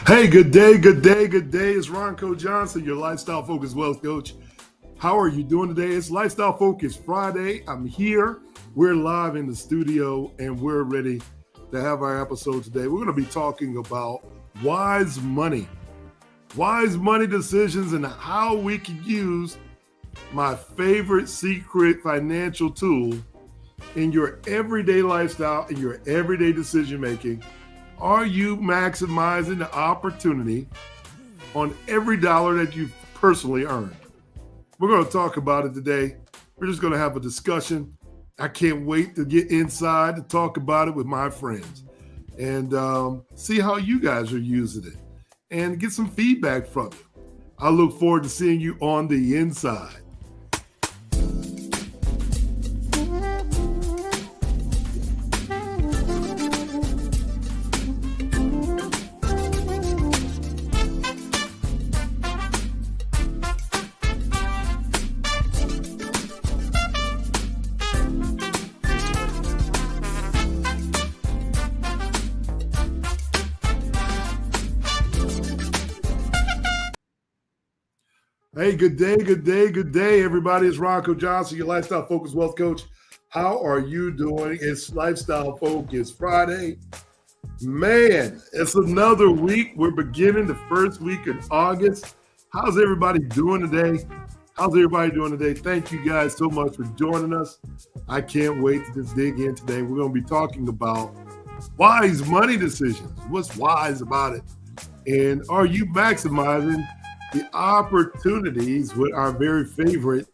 Hey, good day, good day, good day. It's Ronco Johnson, your lifestyle focused wealth coach. How are you doing today? It's Lifestyle Focus Friday. I'm here. We're live in the studio and we're ready to have our episode today. We're going to be talking about wise money decisions, and how we can use my favorite secret financial tool in your everyday lifestyle, in your everyday decision making. Are you maximizing the opportunity on every dollar that you've personally earned? We're going to talk about it today. We're just going to have a discussion. I can't wait to get inside to talk about it with my friends and see how you guys are using it and get some feedback from you. I look forward to seeing you on the inside. Hey, good day, good day, good day, everybody. It's Ronco Johnson, your lifestyle focused wealth coach. How are you doing? It's Lifestyle Focus Friday. Man, it's another week. We're beginning the first week in August. How's everybody doing today? Thank you guys so much for joining us. I can't wait to just dig in today. We're going to be talking about wise money decisions. What's wise about it? And are you maximizing the opportunities with our very favorite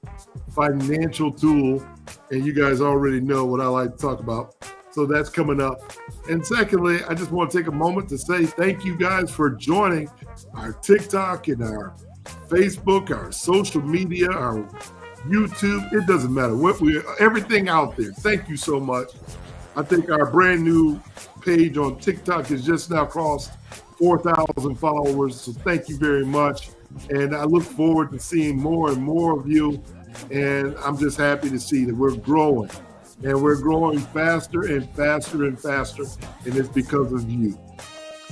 financial tool? And you guys already know what I like to talk about. So that's coming up. And secondly, I just want to take a moment to say thank you guys for joining our TikTok and our Facebook, our social media, our YouTube. It doesn't matter what everything out there. Thank you so much. I think our brand new page on TikTok has just now crossed 4,000 followers. So thank you very much. And I look forward to seeing more and more of you. And I'm just happy to see that we're growing. And we're growing faster and faster and faster. And it's because of you.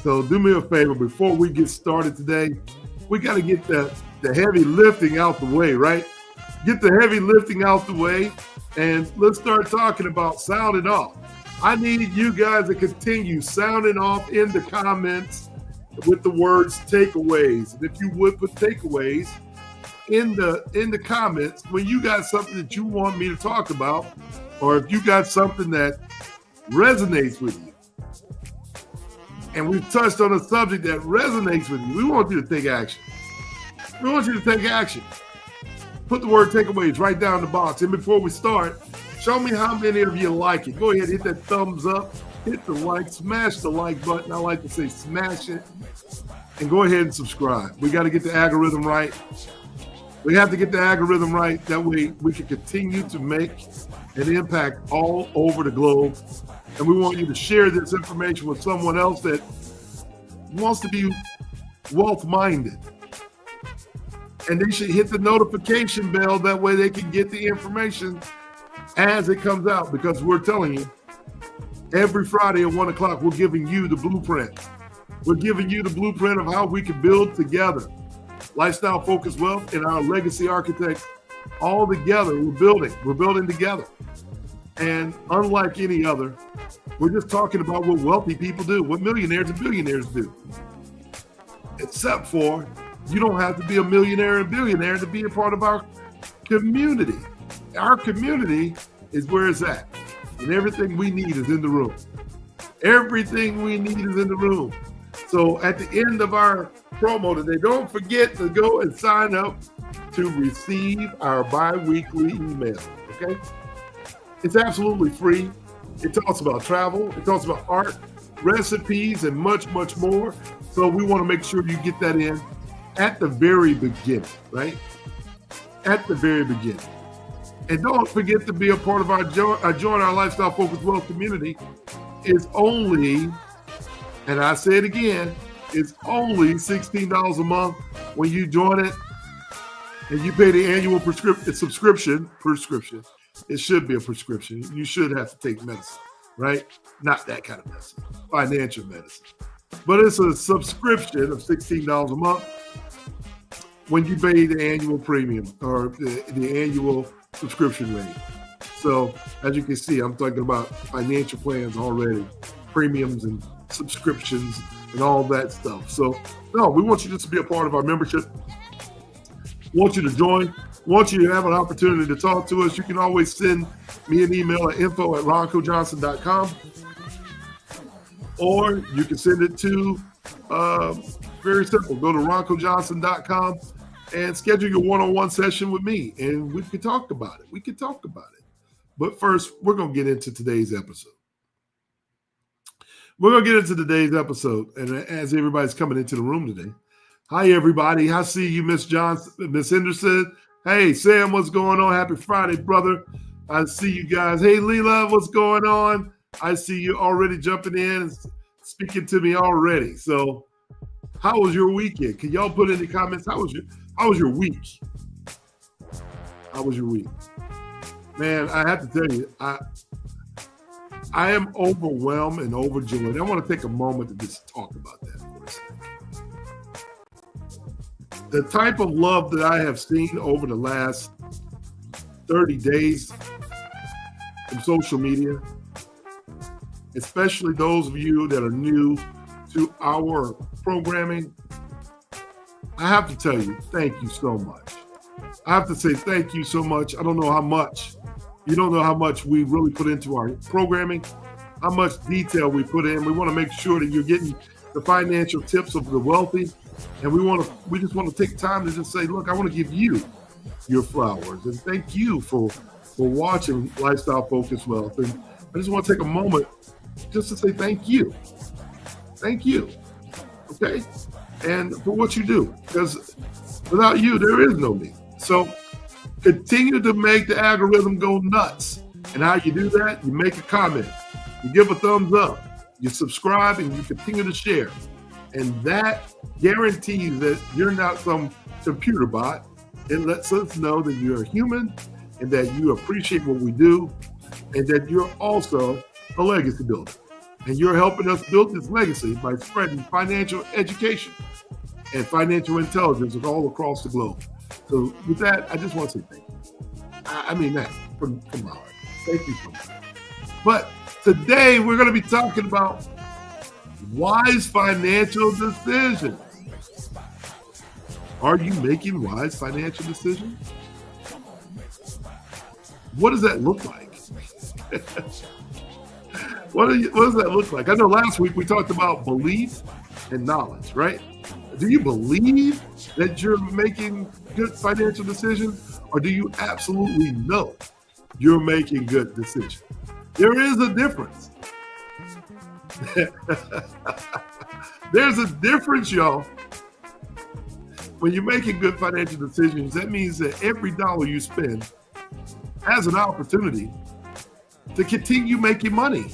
So do me a favor, before we get started today, we got to get the heavy lifting out the way, right? Get the heavy lifting out the way. And let's start talking about sounding off. I need you guys to continue sounding off in the comments with the words takeaways. And if you would put takeaways in the comments when you got something that you want me to talk about, or if you got something that resonates with you, and we've touched on a subject that resonates with you, we want you to take action. Put the word takeaways right down in the box. And before we start, show me how many of you like it. Go ahead, hit that thumbs up, hit the like, smash the like button. I like to say smash it. And go ahead and subscribe. We got to get the algorithm right. We have to get the algorithm right. That way we can continue to make an impact all over the globe. And we want you to share this information with someone else that wants to be wealth-minded. And they should hit the notification bell. That way they can get the information as it comes out. Because we're telling you, every Friday at 1 o'clock, we're giving you the blueprint. We're giving you the blueprint of how we can build together. Lifestyle Focused Wealth and our legacy architects all together. We're building together. And unlike any other, we're just talking about what wealthy people do, what millionaires and billionaires do. Except for you don't have to be a millionaire and billionaire to be a part of our community. Our community is where it's at. And everything we need is in the room. Everything we need is in the room. So at the end of our promo today, don't forget to go and sign up to receive our bi-weekly email, okay? It's absolutely free. It talks about travel. It talks about art, recipes, and much, much more. So we want to make sure you get that in at the very beginning, right? At the very beginning. And don't forget to be a part of our Join Our Lifestyle Focused Wealth community. It's only, and I say it again, it's only $16 a month when you join it and you pay the annual subscription. It should be a prescription. You should have to take medicine, right? Not that kind of medicine, financial medicine. But it's a subscription of $16 a month when you pay the annual premium or the annual subscription rate. So as you can see, I'm talking about financial plans already, premiums and subscriptions and all that stuff. So no, we want you just to be a part of our membership. Want you to join. Want you to have an opportunity to talk to us. You can always send me an email at info@roncojohnson.com, or you can send it to very simple. Go to roncojohnson.com and schedule your one-on-one session with me, and we can talk about it. But first, we're going to get into today's episode. And as everybody's coming into the room today, hi, everybody. I see you, Miss Johnson, Miss Henderson. Hey, Sam, what's going on? Happy Friday, brother. I see you guys. Hey, Leela, what's going on? I see you already jumping in and speaking to me already. So how was your weekend? Can y'all put in the comments? How was your week? How was your week? Man, I have to tell you, I am overwhelmed and overjoyed. I want to take a moment to just talk about that for a second. The type of love that I have seen over the last 30 days from social media, especially those of you that are new to our programming, I have to tell you, thank you so much. I have to say thank you so much. I don't know how much. You don't know how much we really put into our programming, how much detail we put in. We want to make sure that you're getting the financial tips of the wealthy. And we just want to take time to just say, look, I want to give you your flowers. And thank you for watching Lifestyle Focused Wealth. And I just want to take a moment just to say thank you. Thank you. Okay? And for what you do. Because without you, there is no me. So continue to make the algorithm go nuts. And how you do that, you make a comment. You give a thumbs up. You subscribe and you continue to share. And that guarantees that you're not some computer bot. It lets us know that you're a human and that you appreciate what we do and that you're also a legacy builder. And you're helping us build this legacy by spreading financial education and financial intelligence all across the globe. So with that, I just want to say thank you. I mean that from my heart. Thank you so much. But today we're going to be talking about wise financial decisions. Are you making wise financial decisions? What does that look like? What does that look like? I know last week we talked about belief and knowledge, right? Do you believe that you're making good financial decisions, or do you absolutely know you're making good decisions? There is a difference. There's a difference, y'all. When you're making good financial decisions, that means that every dollar you spend has an opportunity to continue making money,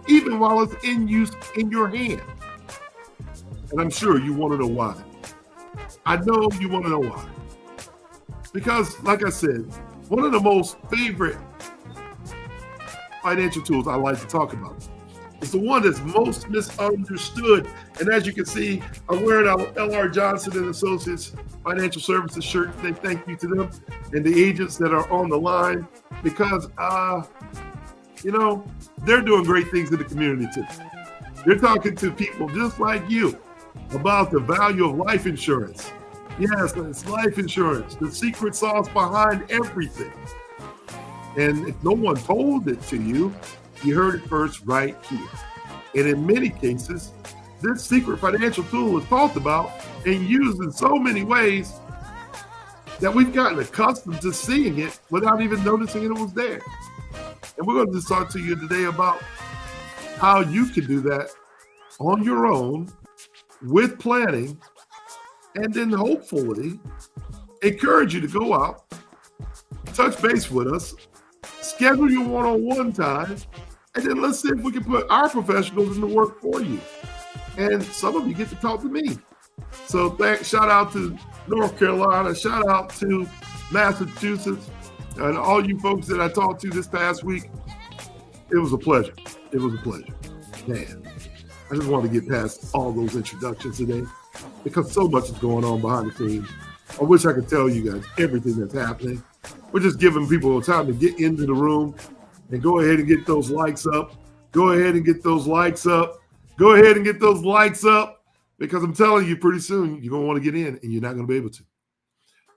even while it's in use in your hand. And I'm sure you want to know why. I know you want to know why. Because, like I said, one of the most favorite financial tools I like to talk about is the one that's most misunderstood. And as you can see, I'm wearing our L.R. Johnson and Associates Financial Services shirt. They thank you to them and the agents that are on the line because, they're doing great things in the community too. They're talking to people just like you about the value of life insurance. Yes, it's life insurance, the secret sauce behind everything. And if no one told it to you, you heard it first right here. And in many cases, this secret financial tool is talked about and used in so many ways that we've gotten accustomed to seeing it without even noticing it was there. And we're going to just talk to you today about how you can do that on your own with planning, and then hopefully encourage you to go out, touch base with us, schedule your one-on-one time, and then let's see if we can put our professionals into work for you. And some of you get to talk to me. So shout out to North Carolina, shout out to Massachusetts, and all you folks that I talked to this past week. It was a pleasure. Man. I just want to get past all those introductions today because so much is going on behind the scenes. I wish I could tell you guys everything that's happening. We're just giving people time to get into the room and go ahead and get those likes up. Go ahead and get those likes up. Go ahead and get those likes up because I'm telling you pretty soon you're going to want to get in and you're not going to be able to.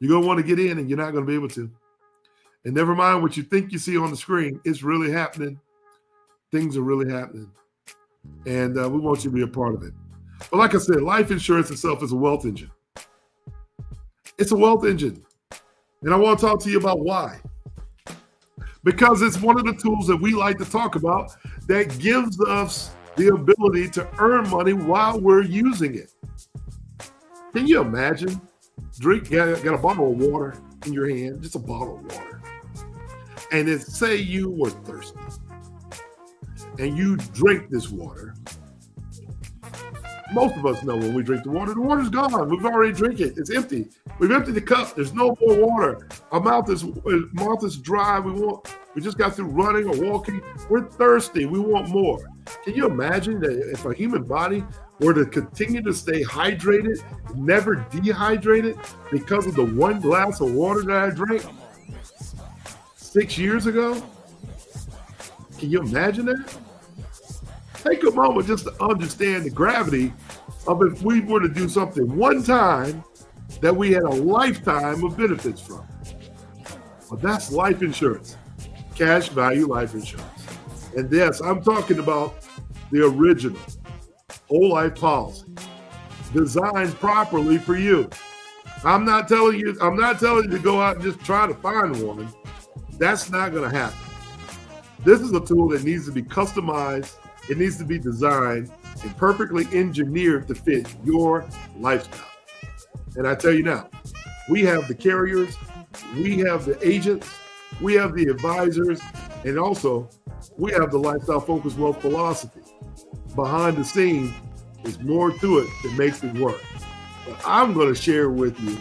You're going to want to get in and you're not going to be able to. And never mind what you think you see on the screen. It's really happening. Things are really happening. And we want you to be a part of it. But like I said, life insurance itself is a wealth engine. It's a wealth engine. And I want to talk to you about why. Because it's one of the tools that we like to talk about that gives us the ability to earn money while we're using it. Can you imagine? Got a bottle of water in your hand, just a bottle of water. And then say you were thirsty. And you drink this water. Most of us know when we drink the water's gone. We've already drank it. It's empty. We've emptied the cup. There's no more water. Our mouth is dry. We just got through running or walking. We're thirsty. We want more. Can you imagine that if a human body were to continue to stay hydrated, never dehydrated because of the one glass of water that I drank 6 years ago? Can you imagine that? Take a moment just to understand the gravity of if we were to do something one time that we had a lifetime of benefits from. Well, that's life insurance, cash value life insurance. And yes, I'm talking about the original whole life policy designed properly for you. I'm not telling you to go out and just try to find one. That's not going to happen. This is a tool that needs to be customized. It needs to be designed and perfectly engineered to fit your lifestyle. And I tell you now, we have the carriers, we have the agents, we have the advisors, and also we have the lifestyle focused wealth philosophy. Behind the scenes, there's more to it that makes it work. But I'm going to share with you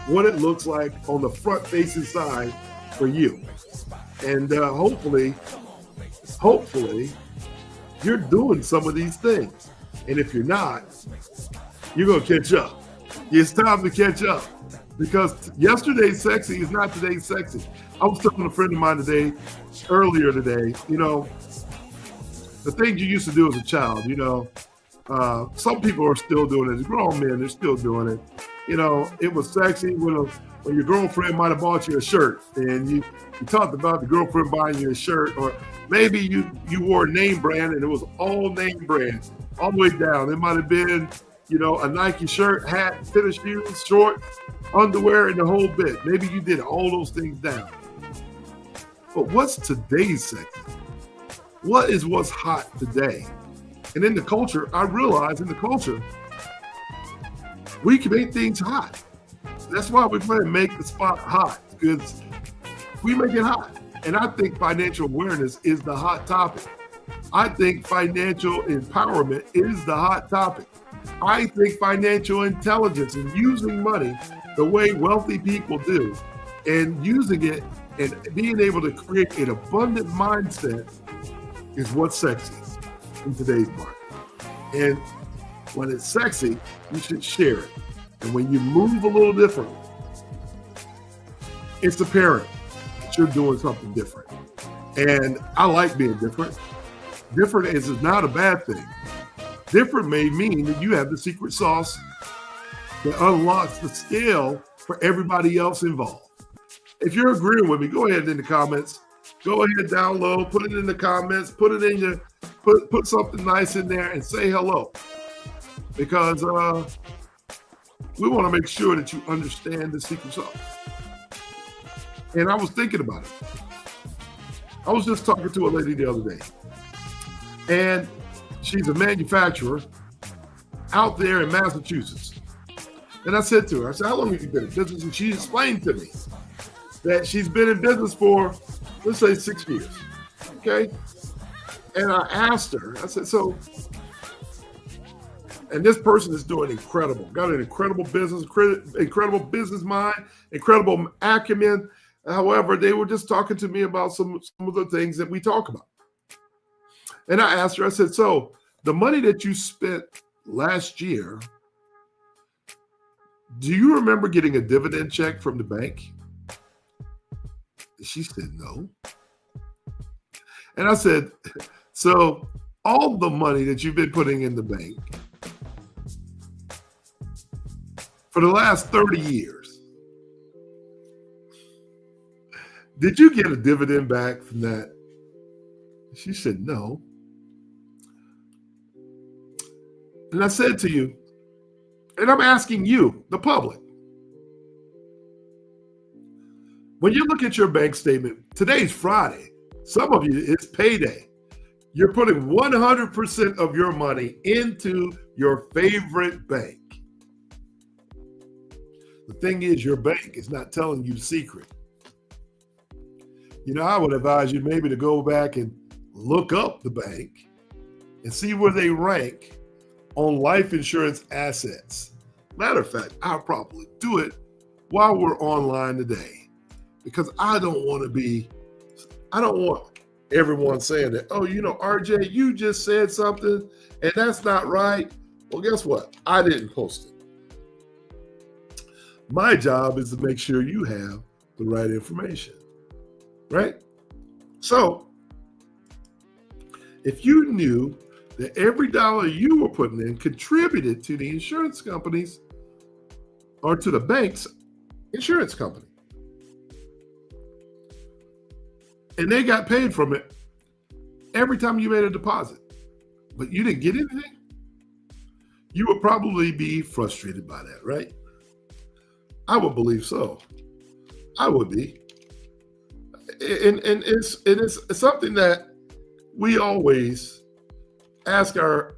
what it looks like on the front facing side for you. And hopefully, you're doing some of these things. And if you're not, you're going to catch up. It's time to catch up because yesterday's sexy is not today's sexy. I was talking to a friend of mine earlier today, the things you used to do as a child, some people are still doing it. As grown men, they're still doing it. It was sexy when your girlfriend might have bought you a shirt and you talked about the girlfriend buying you a shirt, or maybe you wore a name brand and it was all name brand all the way down. It might have been, a Nike shirt, hat, tennis shoes, shorts, underwear, and the whole bit. Maybe you did all those things down. But what's today's sex? What's hot today? And in the culture, I realize in the culture, we can make things hot. That's why we're trying to make the spot hot, because we make it hot. And I think financial awareness is the hot topic. I think financial empowerment is the hot topic. I think financial intelligence and using money the way wealthy people do and using it and being able to create an abundant mindset is what's sexy in today's market. And when it's sexy, you should share it. And when you move a little differently, it's apparent that you're doing something different. And I like being different. Different is not a bad thing. Different may mean that you have the secret sauce that unlocks the scale for everybody else involved. If you're agreeing with me, go ahead in the comments. Go ahead, download, put it in the comments, put it in your, put something nice in there and say hello. Because we want to make sure that you understand the secret sauce. And I was thinking about it. I was just talking to a lady the other day. And she's a manufacturer out there in Massachusetts. And I said to her, how long have you been in business? And she explained to me that she's been in business for, let's say, 6 years. Okay? And I asked her, I said, and this person is doing incredible, got an incredible business, incredible business mind, incredible acumen. However, they were just talking to me about some of the things that we talk about. And I asked her, I said, so the money that you spent last year, do you remember getting a dividend check from the bank? She said, no. And I said, so all the money that you've been putting in the bank for the last 30 years, did you get a dividend back from that? She said, no. And I said to you, and I'm asking you, the public, when you look at your bank statement, today's Friday, some of you, it's payday. You're putting 100% of your money into your favorite bank. The thing is, your bank is not telling you the secret. You know, I would advise you maybe to go back and look up the bank and see where they rank on life insurance assets. Matter of fact, I'll probably do it while we're online today, because I don't want everyone saying that, oh, you know, RJ, you just said something and that's not right. Well, guess what? I didn't post it. My job is to make sure you have the right information, right? So if you knew that every dollar you were putting in contributed to the insurance companies or to the bank's insurance company, and they got paid from it every time you made a deposit, but you didn't get anything, you would probably be frustrated by that, right? I would believe so. I would be. And it's something that we always ask our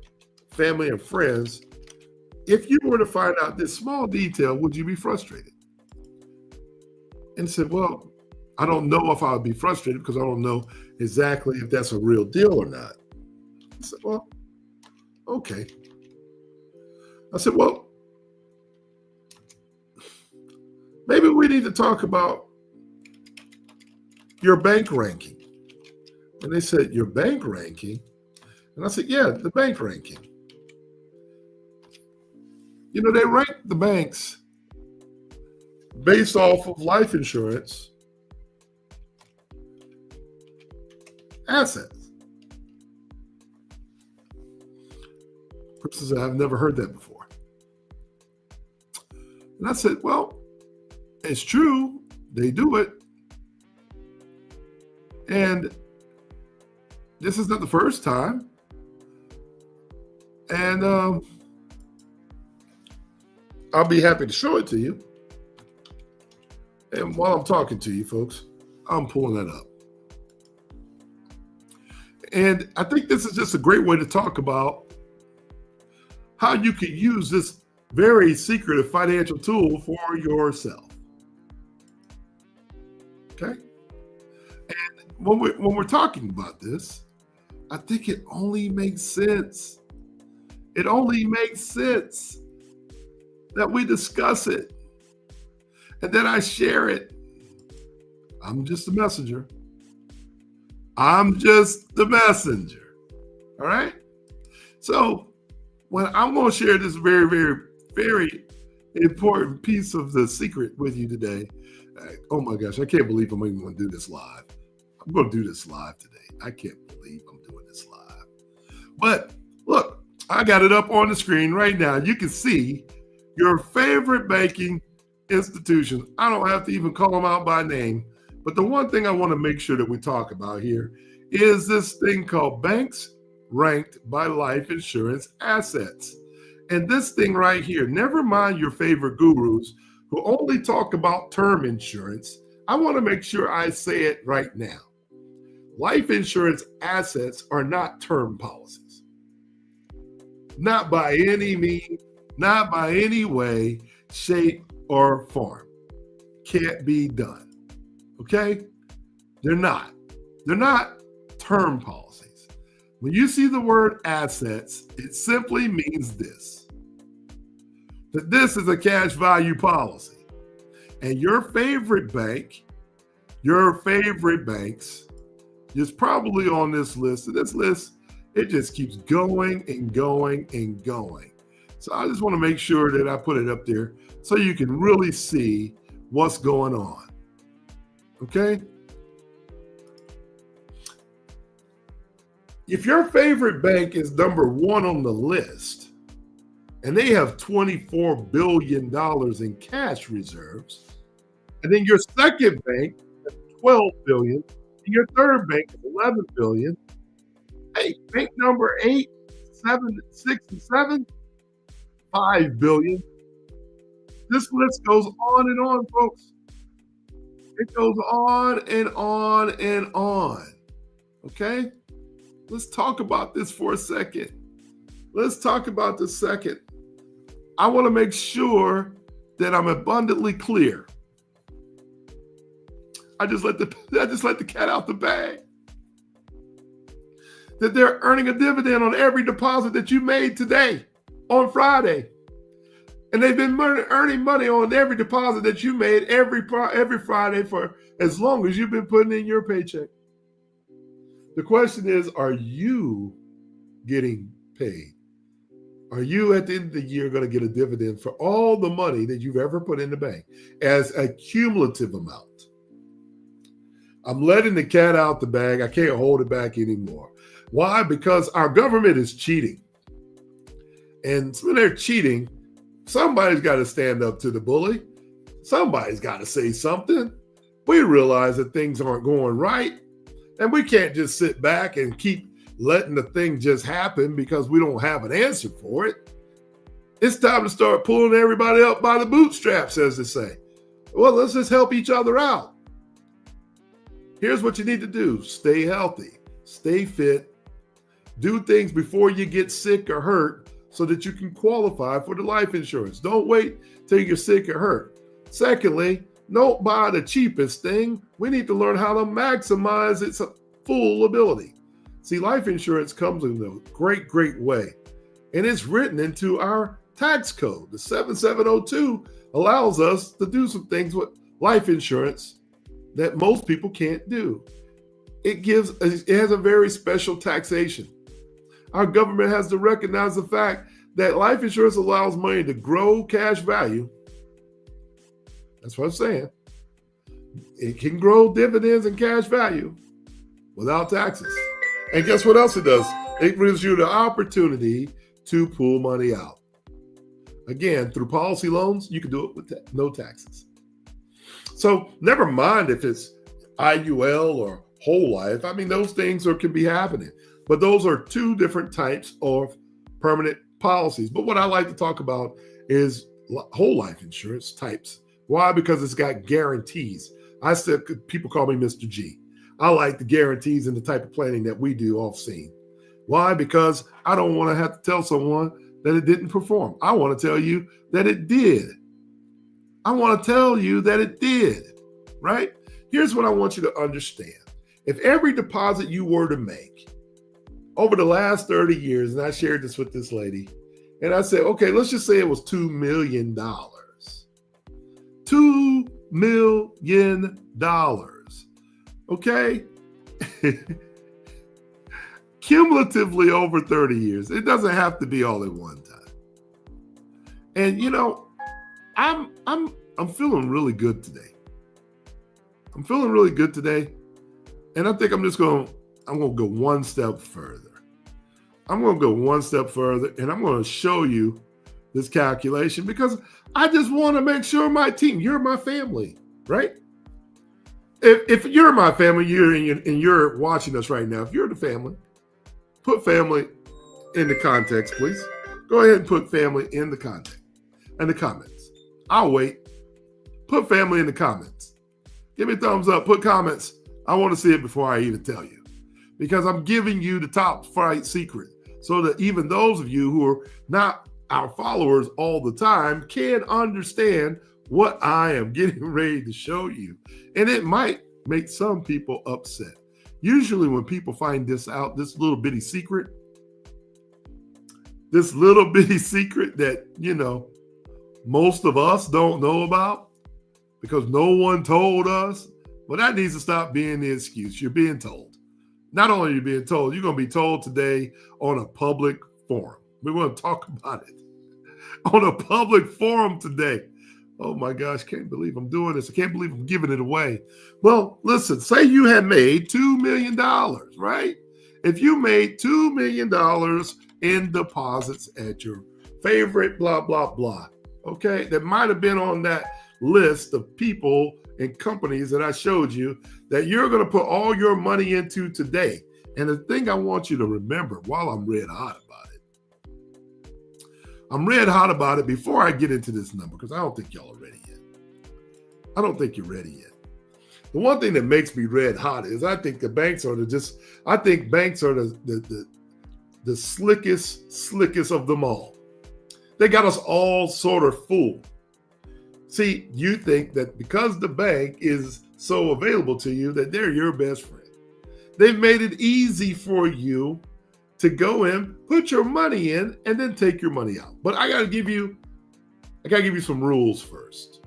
family and friends, if you were to find out this small detail, would you be frustrated? And said, well, I don't know if I would be frustrated because I don't know exactly if that's a real deal or not. I said, well, okay. I said, well, maybe we need to talk about your bank ranking. And they said, your bank ranking? And I said, yeah, the bank ranking. You know, they rank the banks based off of life insurance assets. Person said, I've never heard that before. And I said, well, it's true. They do it. And this is not the first time. And I'll be happy to show it to you. And while I'm talking to you folks, I'm pulling that up. And I think this is just a great way to talk about how you can use this very secretive financial tool for yourself. Okay? And when we're talking about this, I think it only makes sense. It only makes sense that we discuss it and that I share it. I'm just a messenger. I'm just the messenger. All right? So when I'm going to share this very, very, very important piece of the secret with you today. Oh my gosh, I can't believe I'm even going to do this live. I'm going to do this live today. I can't believe I'm doing this live. But look, I got it up on the screen right now. You can see your favorite banking institutions. I don't have to even call them out by name. But the one thing I want to make sure that we talk about here is this thing called banks ranked by life insurance assets. And this thing right here, never mind your favorite gurus who only talk about term insurance. I want to make sure I say it right now. Life insurance assets are not term policies. Not by any means, not by any way, shape, or form. Can't be done. Okay? They're not. They're not term policies. When you see the word assets, it simply means this. That this is a cash value policy. And your favorite bank, your favorite banks, is probably on this list. And this list It just keeps going and going and going. So I just want to make sure that I put it up there so you can really see what's going on. Okay? If your favorite bank is number one on the list and they have $24 billion in cash reserves, and then your second bank has 12 billion, and your third bank is 11 billion, hey, bank number 8, 7, 6, and 7, 5 billion. This list goes on and on, folks. It goes on and on and on. Okay? Let's talk about this for a second. Let's talk about this second. I want to make sure that I'm abundantly clear. I just let the cat out the bag. That they're earning a dividend on every deposit that you made today on Friday. And they've been earning money on every deposit that you made every Friday for as long as you've been putting in your paycheck. The question is, are you getting paid? Are you at the end of the year going to get a dividend for all the money that you've ever put in the bank as a cumulative amount? I'm letting the cat out the bag. I can't hold it back anymore. Why? Because our government is cheating. And when they're cheating, somebody's got to stand up to the bully. Somebody's got to say something. We realize that things aren't going right. And we can't just sit back and keep letting the thing just happen because we don't have an answer for it. It's time to start pulling everybody up by the bootstraps, as they say. Well, let's just help each other out. Here's what you need to do. Stay healthy. Stay fit. Do things before you get sick or hurt so that you can qualify for the life insurance. Don't wait till you're sick or hurt. Secondly, don't buy the cheapest thing. We need to learn how to maximize its full ability. See, life insurance comes in a great, great way. And it's written into our tax code. The 7702 allows us to do some things with life insurance that most people can't do. It has a very special taxation. Our government has to recognize the fact that life insurance allows money to grow cash value. That's what I'm saying. It can grow dividends and cash value without taxes. And guess what else it does? It gives you the opportunity to pull money out. Again, through policy loans, you can do it with no taxes. So never mind if it's IUL or whole life. I mean, those things can be happening. But those are two different types of permanent policies. But what I like to talk about is whole life insurance types. Why? Because it's got guarantees. I said, people call me Mr. G. I like the guarantees and the type of planning that we do off scene. Why? Because I don't want to have to tell someone that it didn't perform. I want to tell you that it did. I want to tell you that it did, right? Here's what I want you to understand. If every deposit you were to make over the last 30 years, and I shared this with this lady, and I said, okay, let's just say it was $2 million. $2 million. Okay? Cumulatively over 30 years. It doesn't have to be all at one time. And I'm feeling really good today. I'm feeling really good today. And I think I'm going to go one step further. I'm going to go one step further, and I'm going to show you this calculation because I just want to make sure my team, you're my family, right? If you're my family, you're watching us right now, if you're the family, put family in the context, please. Go ahead and put family in the context, in the comments. I'll wait. Put family in the comments. Give me a thumbs up. Put comments. I want to see it before I even tell you because I'm giving you the top flight secret so that even those of you who are not our followers all the time can understand what I am getting ready to show you. And it might make some people upset. Usually when people find this out, this little bitty secret that, most of us don't know about because no one told us, well, that needs to stop being the excuse. You're being told. Not only are you being told, you're going to be told today on a public forum. We're going to talk about it on a public forum today. Oh my gosh, can't believe I'm doing this. I can't believe I'm giving it away. Well, listen, say you had made $2 million, right? If you made $2 million in deposits at your favorite blah, blah, blah, okay, that might have been on that list of people and companies that I showed you that you're going to put all your money into today. And the thing I want you to remember while I'm red hot about it, I'm red hot about it before I get into this number, because I don't think y'all are ready yet. I don't think you're ready yet. The one thing that makes me red hot is I think banks are the slickest of them all. They got us all sort of fooled. See, you think that because the bank is so available to you that they're your best friend. They've made it easy for you to go in, put your money in, and then take your money out. But I gotta give you some rules first,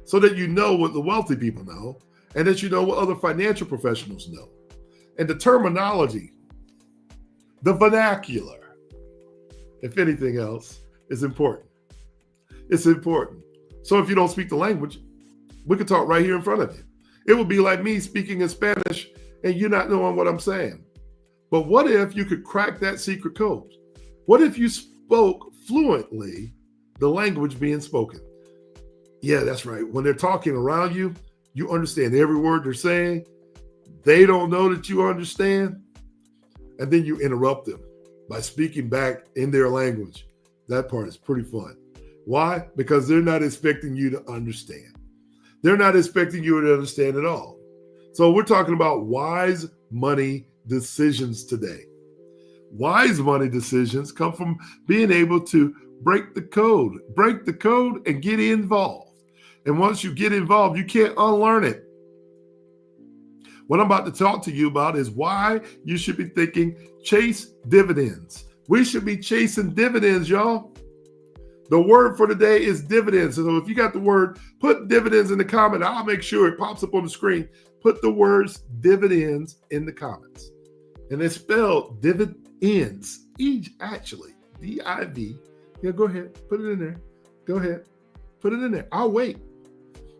so that you know what the wealthy people know, and that you know what other financial professionals know. And the terminology, the vernacular, if anything else, is important. It's important. So if you don't speak the language, we could talk right here in front of you. It would be like me speaking in Spanish and you not knowing what I'm saying. But what if you could crack that secret code? What if you spoke fluently the language being spoken? Yeah, that's right. When they're talking around you, you understand every word they're saying. They don't know that you understand. And then you interrupt them by speaking back in their language. That part is pretty fun. Why? Because they're not expecting you to understand. They're not expecting you to understand at all. So we're talking about wise money decisions today. Wise money decisions come from being able to break the code and get involved. And once you get involved, you can't unlearn it. What I'm about to talk to you about is why you should be thinking chase dividends. We should be chasing dividends, y'all. The word for today is dividends. So if you got the word, put dividends in the comment. I'll make sure it pops up on the screen. Put the words dividends in the comments. And it's spelled dividends. Actually, D-I-V. Yeah, go ahead. Put it in there. Go ahead. Put it in there. I'll wait.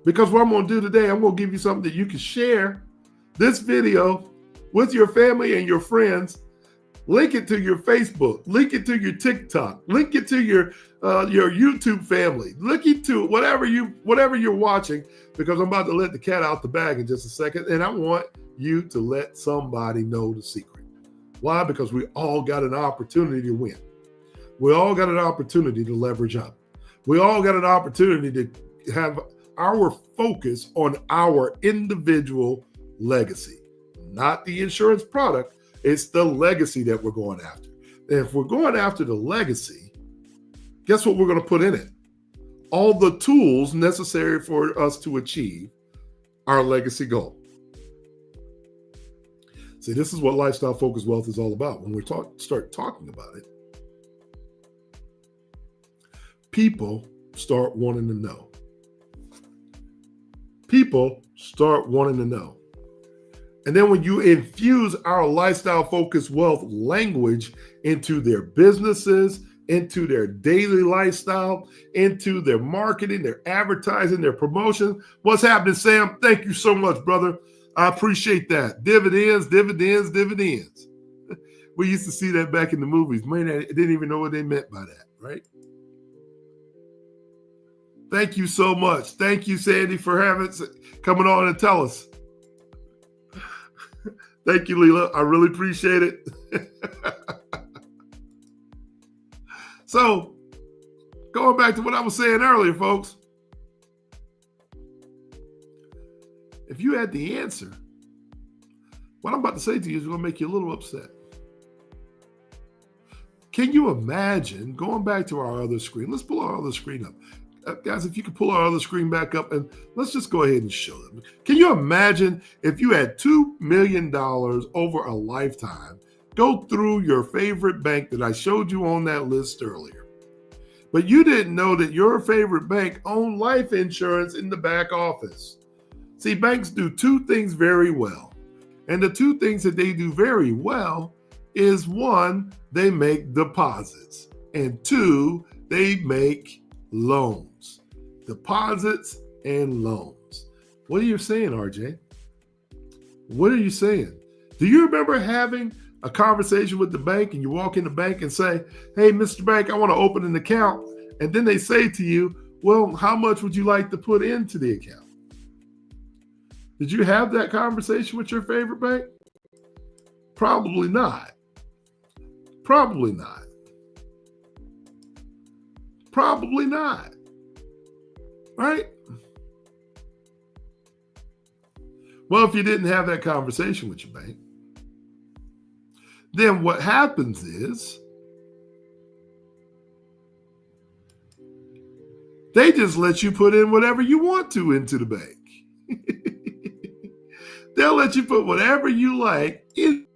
Because what I'm going to do today, I'm going to give you something that you can share this video with your family and your friends. Link it to your Facebook, link it to your TikTok, link it to your YouTube family, link it to whatever you're watching, because I'm about to let the cat out the bag in just a second, and I want you to let somebody know the secret. Why? Because we all got an opportunity to win. We all got an opportunity to leverage up. We all got an opportunity to have our focus on our individual legacy, not the insurance product. It's the legacy that we're going after. And if we're going after the legacy, guess what we're going to put in it? All the tools necessary for us to achieve our legacy goal. See, this is what lifestyle focused wealth is all about. When we start talking about it, people start wanting to know. People start wanting to know. And then when you infuse our lifestyle focused wealth language into their businesses, into their daily lifestyle, into their marketing, their advertising, their promotion, what's happening, Sam? Thank you so much, brother. I appreciate that. Dividends, dividends, dividends. We used to see that back in the movies. Man, I didn't even know what they meant by that, right? Thank you so much. Thank you, Sandy, for coming on and tell us. Thank you, Leela. I really appreciate it. So, going back to what I was saying earlier, folks, if you had the answer, what I'm about to say to you is going to make you a little upset. Can you imagine going back to our other screen? Let's pull our other screen up. Guys, if you could pull our other screen back up and let's just go ahead and show them. Can you imagine if you had $2 million over a lifetime go through your favorite bank that I showed you on that list earlier, but you didn't know that your favorite bank owned life insurance in the back office? See, banks do two things very well. And the two things that they do very well is one, they make deposits, and two, they make loans. Deposits and loans. What are you saying, RJ? What are you saying? Do you remember having a conversation with the bank and you walk in the bank and say, hey, Mr. Bank, I want to open an account. And then they say to you, well, how much would you like to put into the account? Did you have that conversation with your favorite bank? Probably not. Probably not. Probably not. Right? Well, if you didn't have that conversation with your bank, then what happens is they just let you put in whatever you want to into the bank. They'll let you put whatever you like in.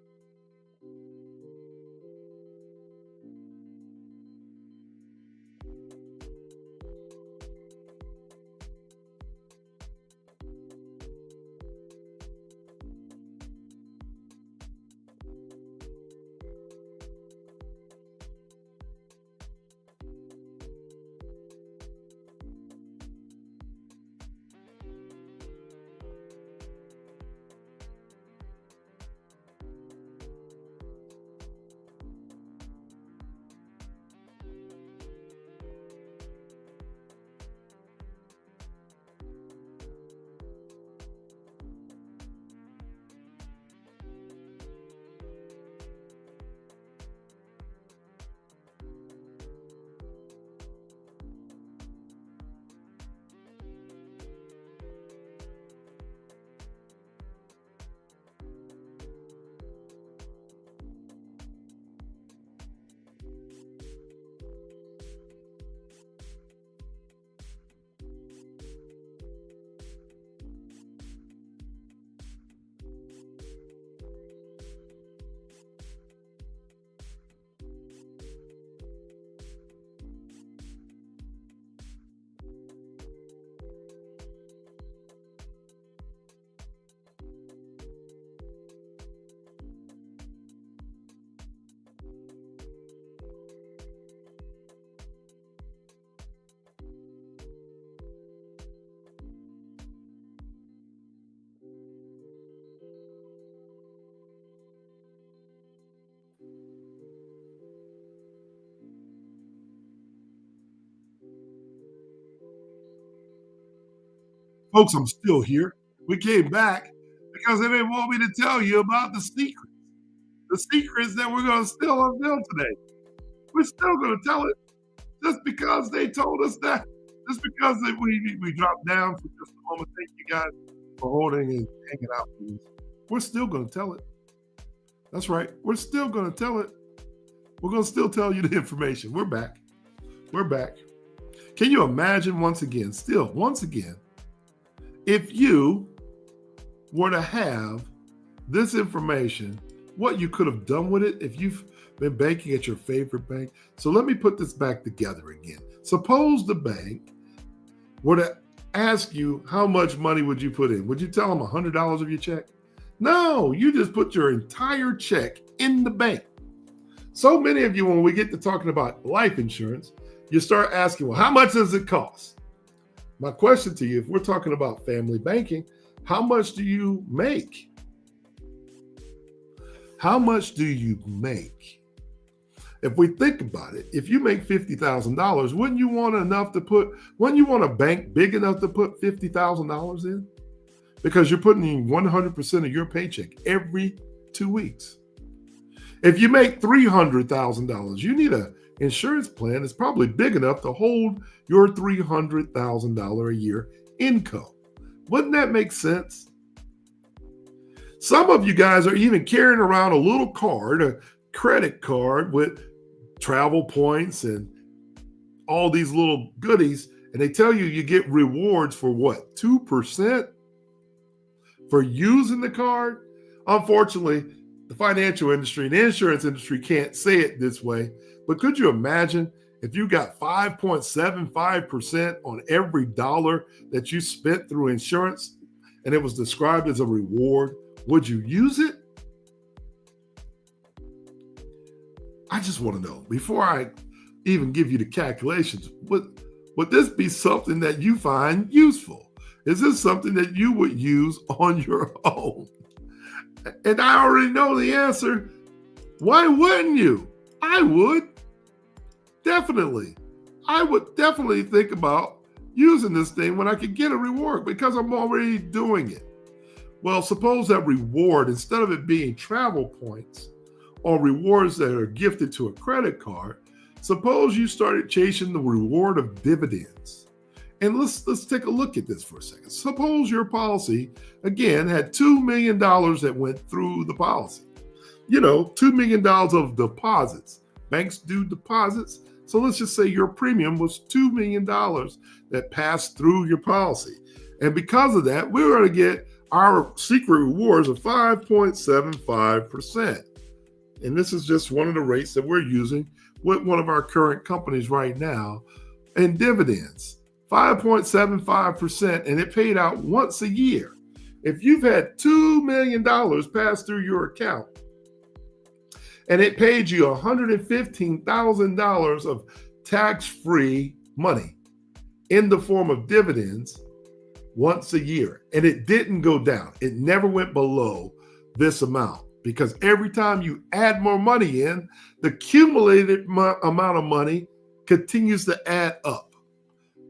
Folks, I'm still here. We came back because they didn't want me to tell you about the secret. The secrets that we're going to still unveil today. We're still going to tell it just because they told us that. Just because we dropped down for just a moment. Thank you guys for holding and hanging out with us. We're still going to tell it. That's right. We're still going to tell it. We're going to still tell you the information. We're back. We're back. Can you imagine once again, if you were to have this information, what you could have done with it if you've been banking at your favorite bank? So let me put this back together again. Suppose the bank were to ask you how much money would you put in? Would you tell them $100 of your check? No, you just put your entire check in the bank. So many of you, when we get to talking about life insurance, you start asking, well, how much does it cost? My question to you, if we're talking about family banking, how much do you make? How much do you make? If we think about it, if you make $50,000, wouldn't you want a bank big enough to put $50,000 in? Because you're putting in 100% of your paycheck every 2 weeks. If you make $300,000, you need an insurance plan that's probably big enough to hold your $300,000 a year income. Wouldn't that make sense? Some of you guys are even carrying around a little card, a credit card with travel points and all these little goodies, and they tell you get rewards for what, 2% for using the card? Unfortunately, the financial industry and the insurance industry can't say it this way, but could you imagine if you got 5.75% on every dollar that you spent through insurance and it was described as a reward? Would you use it? I just want to know, before I even give you the calculations, would this be something that you find useful? Is this something that you would use on your own? And I already know the answer. Why wouldn't you? I would. Definitely. I would definitely think about using this thing when I could get a reward because I'm already doing it. Well, suppose that reward, instead of it being travel points or rewards that are gifted to a credit card, suppose you started chasing the reward of dividends. And let's take a look at this for a second. Suppose your policy, again, had $2 million that went through the policy. $2 million of deposits. Banks do deposits. So let's just say your premium was $2 million that passed through your policy. And because of that, we're going to get our secret rewards of 5.75%. And this is just one of the rates that we're using with one of our current companies right now in dividends. 5.75%, and it paid out once a year. If you've had $2 million pass through your account and it paid you $115,000 of tax-free money in the form of dividends once a year, and it didn't go down, it never went below this amount, because every time you add more money in, the cumulated amount of money continues to add up.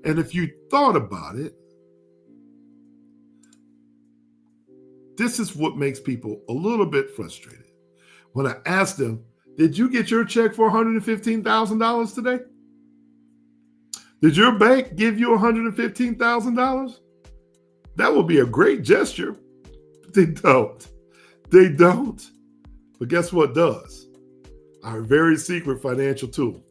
And if you thought about it, this is what makes people a little bit frustrated. When I ask them, did you get your check for $115,000 today? Did your bank give you $115,000? That would be a great gesture. They don't. They don't. But guess what does? Our very secret financial tool.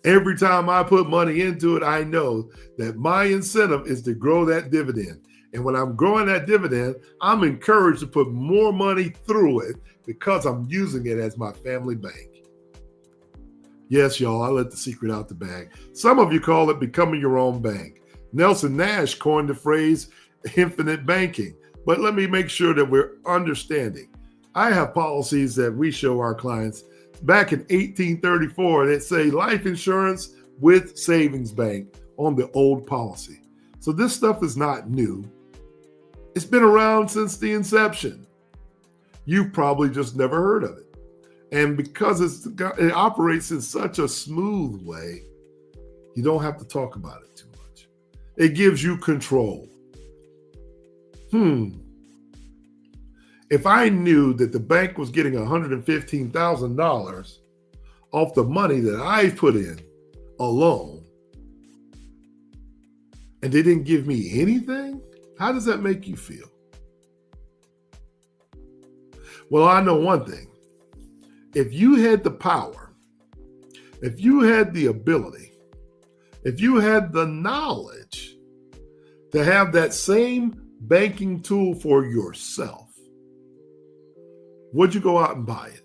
Every time I put money into it, I know that my incentive is to grow that dividend. And when I'm growing that dividend, I'm encouraged to put more money through it because I'm using it as my family bank. Yes, y'all, I let the secret out the bag. Some of you call it becoming your own bank. Nelson Nash coined the phrase infinite banking. But let me make sure that we're understanding. I have policies that we show our clients back in 1834 that say life insurance with savings bank on the old policy. So this stuff is not new. It's been around since the inception. You've probably just never heard of it. And because it operates in such a smooth way, you don't have to talk about it too much. It gives you control. If I knew that the bank was getting $115,000 off the money that I put in alone, and they didn't give me anything, how does that make you feel? Well, I know one thing. If you had the power, if you had the ability, if you had the knowledge to have that same banking tool for yourself, would you go out and buy it?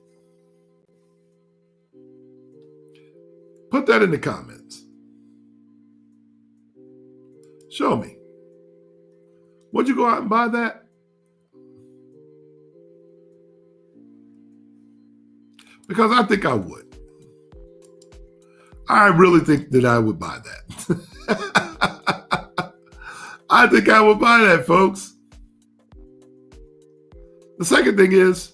Put that in the comments. Show me. Would you go out and buy that? Because I think I would. I really think that I would buy that. I think I would buy that, folks. The second thing is,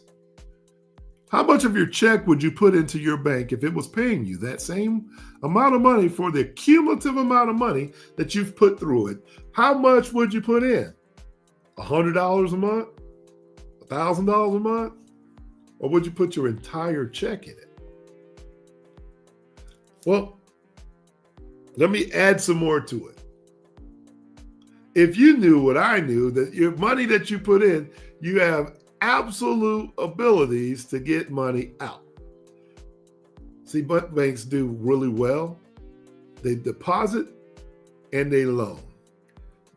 how much of your check would you put into your bank if it was paying you that same amount of money for the cumulative amount of money that you've put through it? How much would you put in? $100 a month? $1,000 a month? Or would you put your entire check in it? Well, let me add some more to it. If you knew what I knew, that your money that you put in, you have absolute abilities to get money out. See, what banks do really well, they deposit and they loan.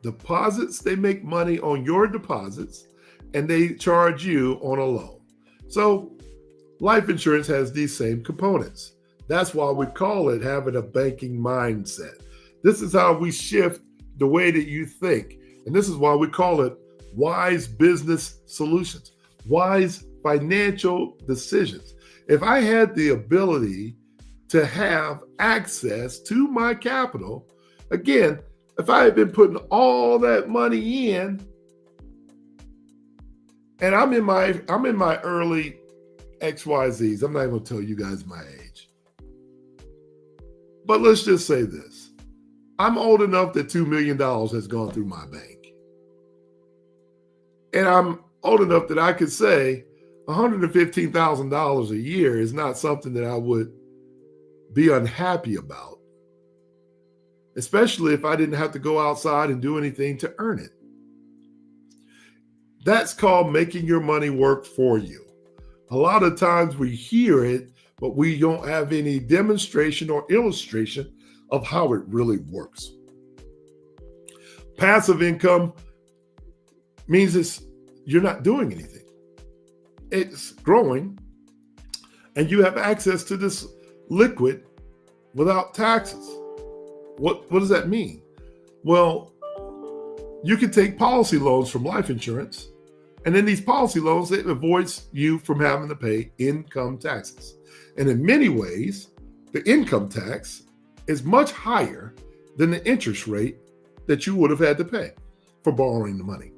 Deposits, they make money on your deposits and they charge you on a loan. So life insurance has these same components. That's why we call it having a banking mindset. This is how we shift the way that you think. And this is why we call it wise business solutions. wise financial decisions. If I had the ability to have access to my capital, again, if I had been putting all that money in, and I'm in my early XYZs. I'm not even going to tell you guys my age. But let's just say this. I'm old enough that $2 million has gone through my bank. And I'm old enough that I could say $115,000 a year is not something that I would be unhappy about, especially if I didn't have to go outside and do anything to earn it. That's called making your money work for you. A lot of times we hear it, but we don't have any demonstration or illustration of how it really works. Passive income means you're not doing anything. It's growing, and you have access to this liquid without taxes. What does that mean? Well, you can take policy loans from life insurance, and in these policy loans, it avoids you from having to pay income taxes. And in many ways, the income tax is much higher than the interest rate that you would have had to pay for borrowing the money.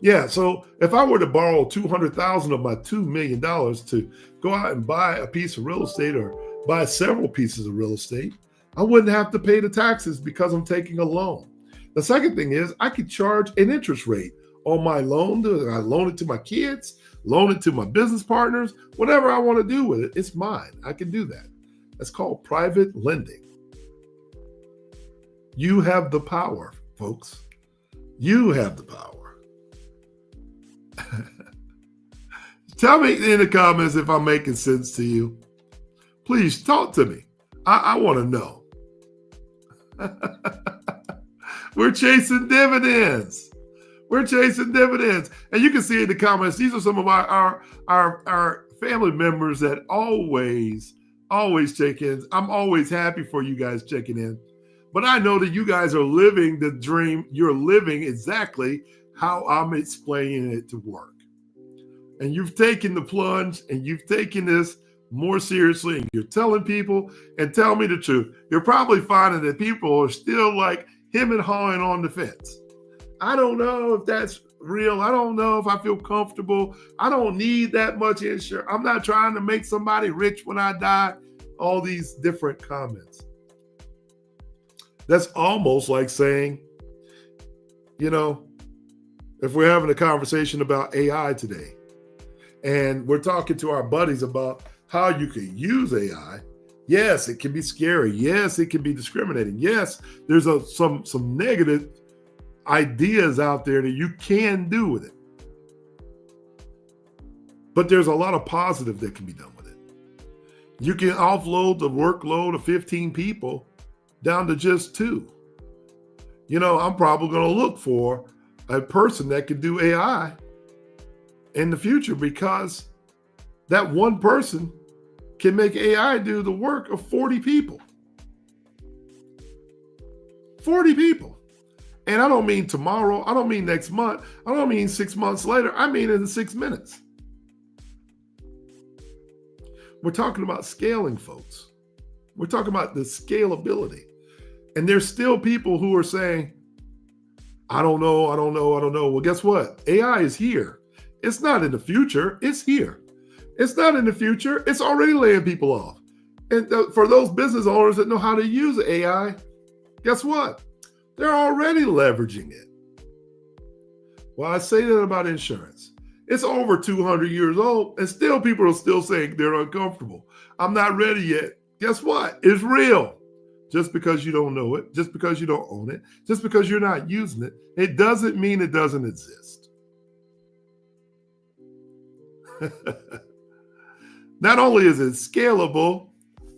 Yeah, so if I were to borrow $200,000 of my $2 million to go out and buy a piece of real estate or buy several pieces of real estate, I wouldn't have to pay the taxes because I'm taking a loan. The second thing is I could charge an interest rate on my loan. I loan it to my kids, loan it to my business partners, whatever I want to do with it, it's mine. I can do that. That's called private lending. You have the power, folks. You have the power. Tell me in the comments if I'm making sense to you. Please talk to me. I want to know. We're chasing dividends. We're chasing dividends. And you can see in the comments, these are some of our family members that always check in. I'm always happy for you guys checking in. But I know that you guys are living the dream. You're living exactly how I'm explaining it to work. And you've taken the plunge and you've taken this more seriously, and you're telling people, and tell me the truth, you're probably finding that people are still like him and hawing on the fence. I don't know if that's real. I don't know if I feel comfortable. I don't need that much insurance. I'm not trying to make somebody rich when I die. All these different comments. That's almost like saying, you know, if we're having a conversation about AI today, and we're talking to our buddies about how you can use AI. Yes, it can be scary. Yes, it can be discriminating. Yes, there's some negative ideas out there that you can do with it. But there's a lot of positive that can be done with it. You can offload the workload of 15 people down to just 2. You know, I'm probably going to look for a person that can do AI in the future, because that one person can make AI do the work of 40 people. 40 people. And I don't mean tomorrow. I don't mean next month. I don't mean 6 months later. I mean in 6 minutes. We're talking about scaling, folks. We're talking about the scalability. And there's still people who are saying, I don't know. Well, guess what? AI is here. It's not in the future. It's here. It's not in the future. It's already laying people off. And for those business owners that know how to use AI, guess what? They're already leveraging it. Well, I say that about insurance. It's over 200 years old, and still people are still saying they're uncomfortable. I'm not ready yet. Guess what? It's real. Just because you don't know it, just because you don't own it, just because you're not using it, it doesn't mean it doesn't exist. Not only is it scalable,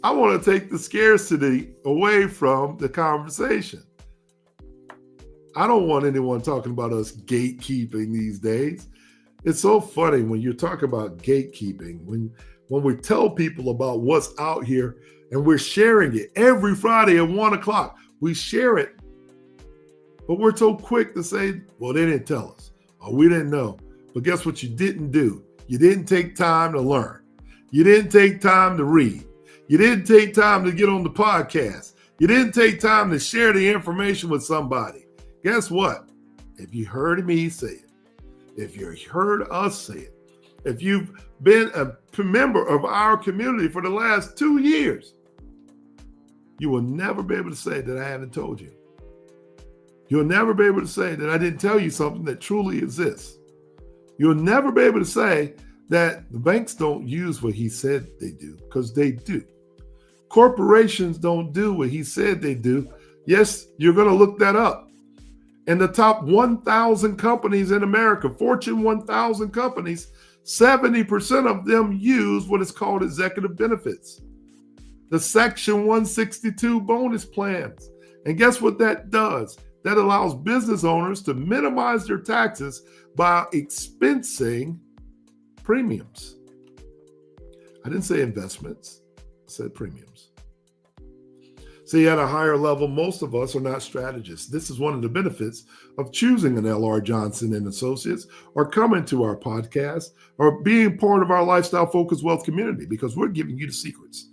I want to take the scarcity away from the conversation. I don't want anyone talking about us gatekeeping these days. It's so funny when you talk about gatekeeping, when we tell people about what's out here and we're sharing it every Friday at 1 o'clock. We share it, but we're so quick to say, well, they didn't tell us, or we didn't know. But guess what you didn't do? You didn't take time to learn. You didn't take time to read. You didn't take time to get on the podcast. You didn't take time to share the information with somebody. Guess what? If you heard me say it, if you heard us say it, if you've been a member of our community for the last 2 years, you will never be able to say that I haven't told you. You'll never be able to say that I didn't tell you something that truly exists. You'll never be able to say that the banks don't use what he said they do, because they do. Corporations don't do what he said they do. Yes, you're going to look that up. And the top 1,000 companies in America, Fortune 1,000 companies, 70% of them use what is called executive benefits, the Section 162 bonus plans. And guess what that does? That allows business owners to minimize their taxes by expensing premiums. I didn't say investments, I said premiums. See, at a higher level, most of us are not strategists. This is one of the benefits of choosing an L.R. Johnson and Associates, or coming to our podcast, or being part of our Lifestyle Focused Wealth community, because we're giving you the secrets.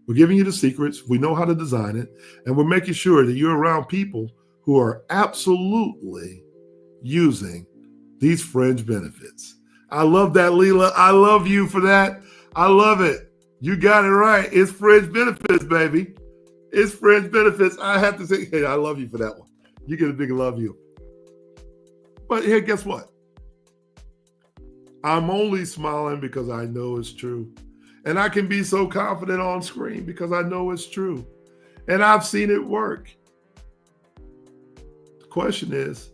We're giving you the secrets. We know how to design it, and we're making sure that you're around people who are absolutely using these fringe benefits. I love that, Leela. I love you for that. I love it. You got it right. It's fringe benefits, baby. It's fringe benefits. I have to say, hey, I love you for that one. You get a big love you. But hey, guess what? I'm only smiling because I know it's true. And I can be so confident on screen because I know it's true. And I've seen it work. The question is,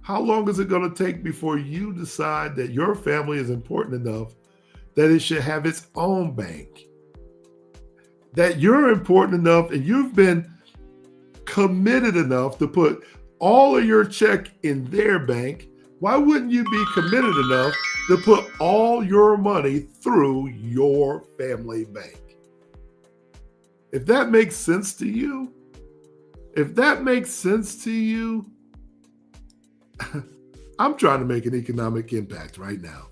how long is it going to take before you decide that your family is important enough that it should have its own bank? That you're important enough and you've been committed enough to put all of your check in their bank. Why wouldn't you be committed enough to put all your money through your family bank? If that makes sense to you, I'm trying to make an economic impact right now.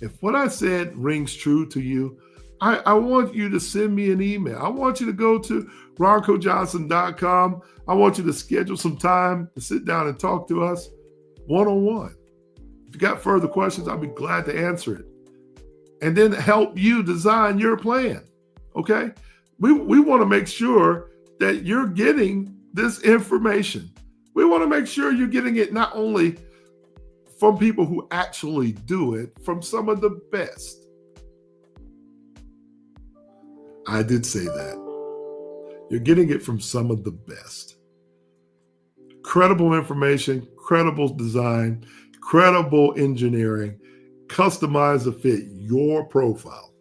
If what I said rings true to you, I want you to send me an email. I want you to go to roncojohnson.com. I want you to schedule some time to sit down and talk to us one-on-one. If you got further questions, I'll be glad to answer it. And then help you design your plan, okay? We want to make sure that you're getting this information. We want to make sure you're getting it not only from people who actually do it, from some of the best. I did say that. You're getting it from some of the best. Credible information, credible design, credible engineering, customized to fit your profile.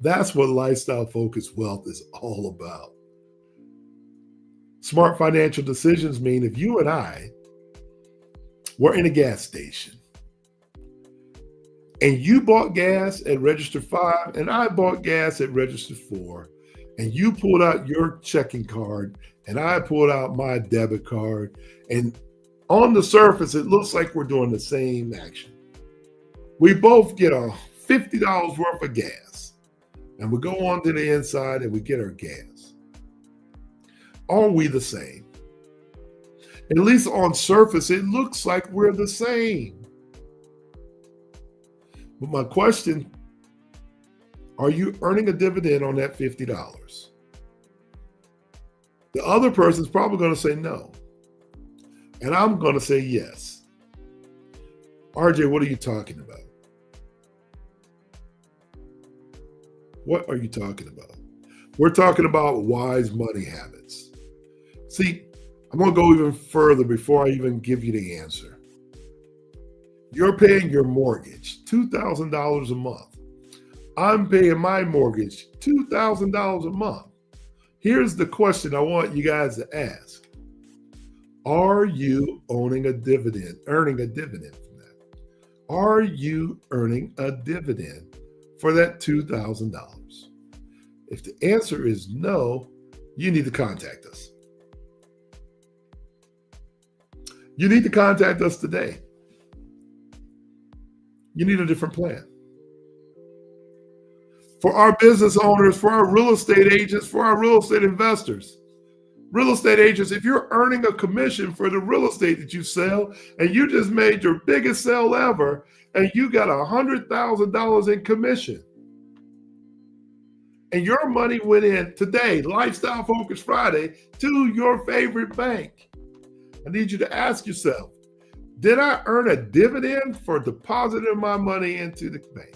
That's what Lifestyle Focused Wealth is all about. Smart financial decisions mean if you and I were in a gas station and you bought gas at register 5 and I bought gas at register 4, and you pulled out your checking card and I pulled out my debit card, and on the surface, it looks like we're doing the same action. We both get a $50 worth of gas, and we go on to the inside and we get our gas. Are we the same? At least on surface, it looks like we're the same. But my question, are you earning a dividend on that $50? The other person's probably going to say no. And I'm going to say yes. RJ, what are you talking about? What are you talking about? We're talking about wise money habits. See, I'm going to go even further before I even give you the answer. You're paying your mortgage $2,000 a month. I'm paying my mortgage $2,000 a month. Here's the question I want you guys to ask. Are you earning a dividend from that? Are you earning a dividend for that $2,000? If the answer is no, you need to contact us. You need to contact us today. You need a different plan. For our business owners, for our real estate agents, for our real estate investors, real estate agents, if you're earning a commission for the real estate that you sell and you just made your biggest sale ever and you got $100,000 in commission and your money went in today, Lifestyle Focus Friday, to your favorite bank, I need you to ask yourself, did I earn a dividend for depositing my money into the bank?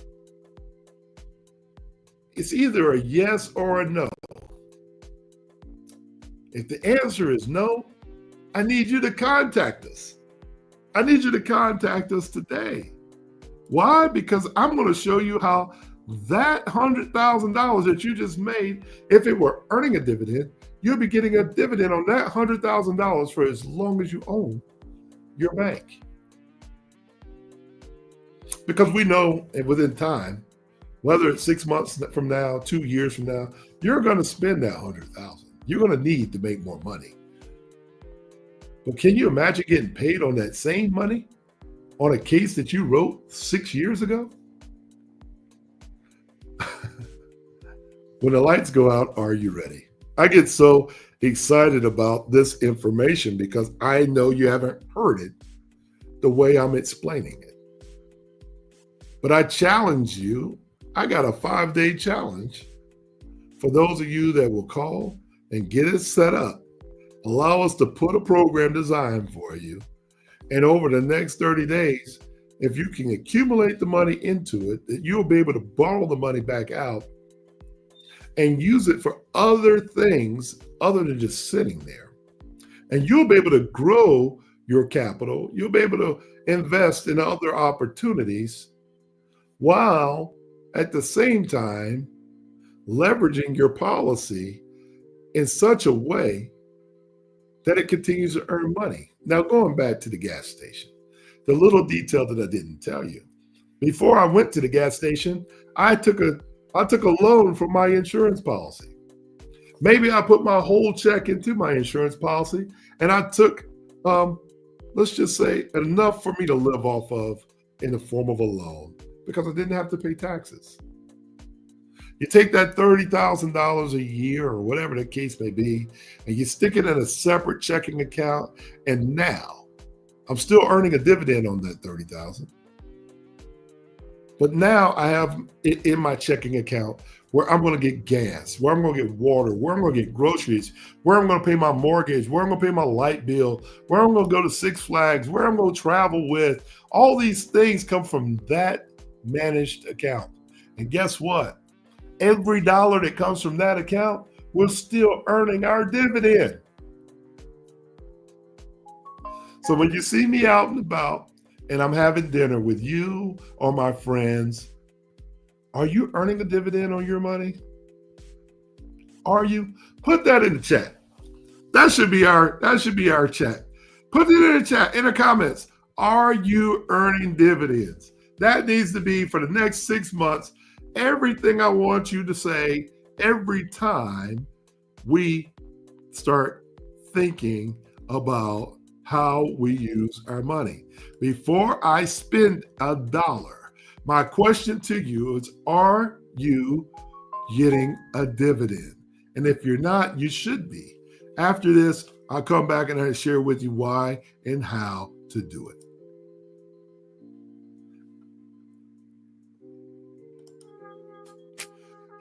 It's either a yes or a no. If the answer is no, I need you to contact us. I need you to contact us today. Why? Because I'm going to show you how that $100,000 that you just made, if it were earning a dividend, you'll be getting a dividend on that $100,000 for as long as you own your bank. Because we know, and within time, whether it's 6 months from now, 2 years from now, you're going to spend that $100,000. You're going to need to make more money. But can you imagine getting paid on that same money on a case that you wrote 6 years ago? When the lights go out, are you ready? I get so excited about this information because I know you haven't heard it the way I'm explaining it. But I challenge you. I got a 5-day challenge for those of you that will call and get it set up. Allow us to put a program designed for you. And over the next 30 days, if you can accumulate the money into it, that you'll be able to borrow the money back out and use it for other things other than just sitting there. And you'll be able to grow your capital. You'll be able to invest in other opportunities while at the same time leveraging your policy in such a way that it continues to earn money. Now, going back to the gas station, the little detail that I didn't tell you. Before I went to the gas station, I took a loan for my insurance policy. Maybe I put my whole check into my insurance policy and I took, let's just say, enough for me to live off of in the form of a loan because I didn't have to pay taxes. You take that $30,000 a year or whatever the case may be, and you stick it in a separate checking account, and now I'm still earning a dividend on that $30,000. But now I have it in my checking account where I'm going to get gas, where I'm going to get water, where I'm going to get groceries, where I'm going to pay my mortgage, where I'm going to pay my light bill, where I'm going to go to Six Flags, where I'm going to travel with. All these things come from that managed account. And guess what? Every dollar that comes from that account, we're still earning our dividend. So when you see me out and about and I'm having dinner with you or my friends, are you earning a dividend on your money? Are you? Put that in the chat. That should be our chat. Put it in the chat, in the comments. Are you earning dividends? That needs to be for the next 6 months. Everything I want you to say every time we start thinking about how we use our money. Before I spend $1, my question to you is, are you getting a dividend? And if you're not, you should be. After this, I'll come back and I'll share with you why and how to do it.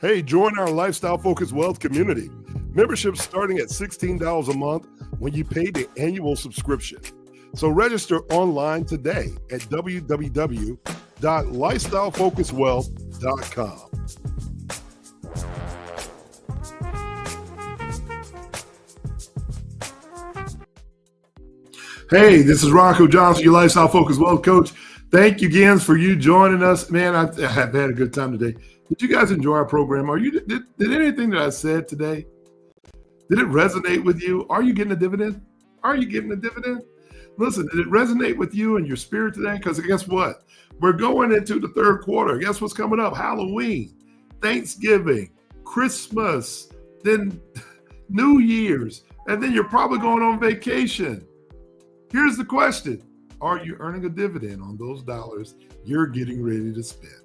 Hey, join our Lifestyle Focused Wealth community. Membership starting at $16 a month when you pay the annual subscription. So register online today at www.lifestylefocusedwealth.com. Hey, this is Ronco Johnson, your Lifestyle Focused Wealth coach. Thank you again for you joining us. Man, I have had a good time today. Did you guys enjoy our program? Did anything that I said today, did it resonate with you? Are you getting a dividend? Are you getting a dividend? Listen, did it resonate with you and your spirit today? Because guess what? We're going into the third quarter. Guess what's coming up? Halloween, Thanksgiving, Christmas, then New Year's, and then you're probably going on vacation. Here's the question. Are you earning a dividend on those dollars you're getting ready to spend?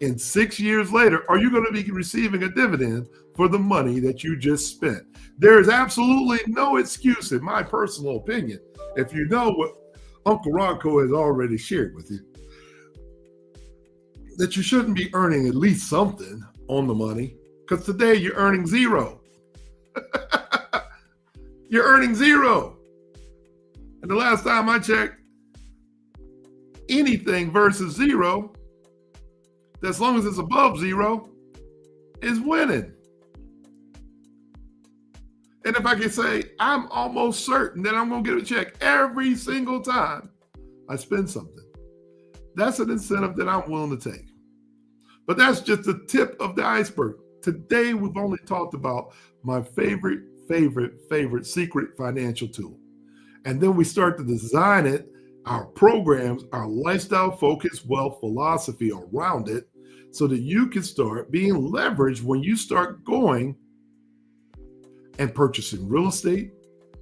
And 6 years later, are you going to be receiving a dividend for the money that you just spent? There is absolutely no excuse, in my personal opinion, if you know what Uncle Ronco has already shared with you, that you shouldn't be earning at least something on the money, because today you're earning zero. You're earning zero. And the last time I checked, anything versus zero, as long as it's above zero, is winning. And if I can say, I'm almost certain that I'm going to get a check every single time I spend something, that's an incentive that I'm willing to take. But that's just the tip of the iceberg. Today, we've only talked about my favorite secret financial tool. And then we start to design it, our programs, our lifestyle-focused wealth philosophy around it, so that you can start being leveraged when you start going and purchasing real estate,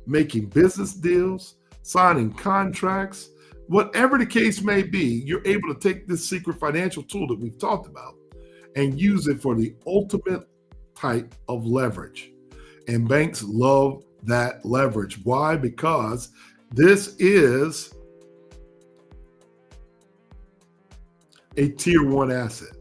making business deals, signing contracts, whatever the case may be. You're able to take this secret financial tool that we've talked about and use it for the ultimate type of leverage. And banks love that leverage. Why? Because this is a tier 1 asset.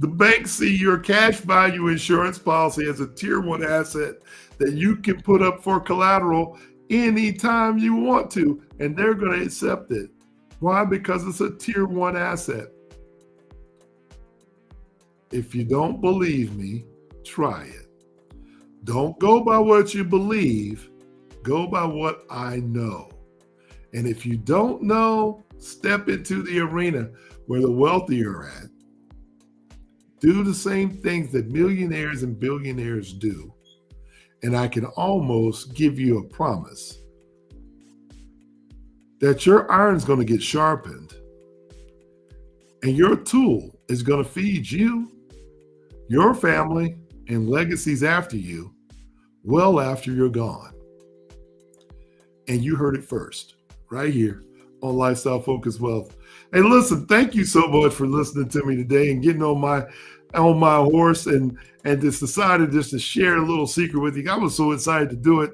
The banks see your cash value insurance policy as a tier 1 asset that you can put up for collateral anytime you want to, and they're going to accept it. Why? Because it's a tier 1 asset. If you don't believe me, try it. Don't go by what you believe, go by what I know. And if you don't know, step into the arena where the wealthy are at. Do the same things that millionaires and billionaires do. And I can almost give you a promise that your iron's going to get sharpened and your tool is going to feed you, your family, and legacies after you well after you're gone. And you heard it first, right here on Lifestyle Focused Wealth. Hey, listen, thank you so much for listening to me today and getting on my horse and just decided just to share a little secret with you. I was so excited to do it.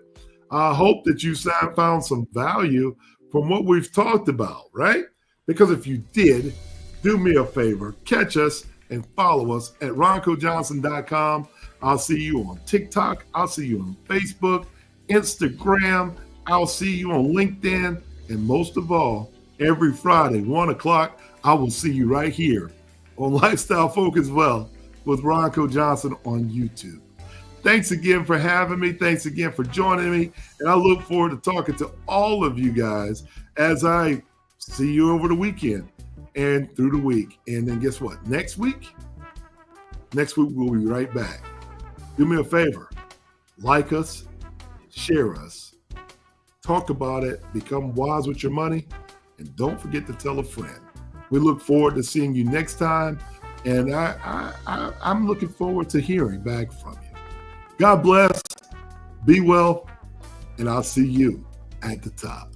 I hope that you found some value from what we've talked about, right? Because if you did, do me a favor, catch us and follow us at roncojohnson.com. I'll see you on TikTok. I'll see you on Facebook, Instagram. I'll see you on LinkedIn. And most of all, every Friday, 1 o'clock, I will see you right here on Lifestyle Focused Wealth with Ronco Johnson on YouTube. Thanks again for having me. Thanks again for joining me. And I look forward to talking to all of you guys as I see you over the weekend and through the week. And then guess what? Next week we'll be right back. Do me a favor. Like us, share us, talk about it, become wise with your money, and don't forget to tell a friend. We look forward to seeing you next time, and I'm looking forward to hearing back from you. God bless, be well, and I'll see you at the top.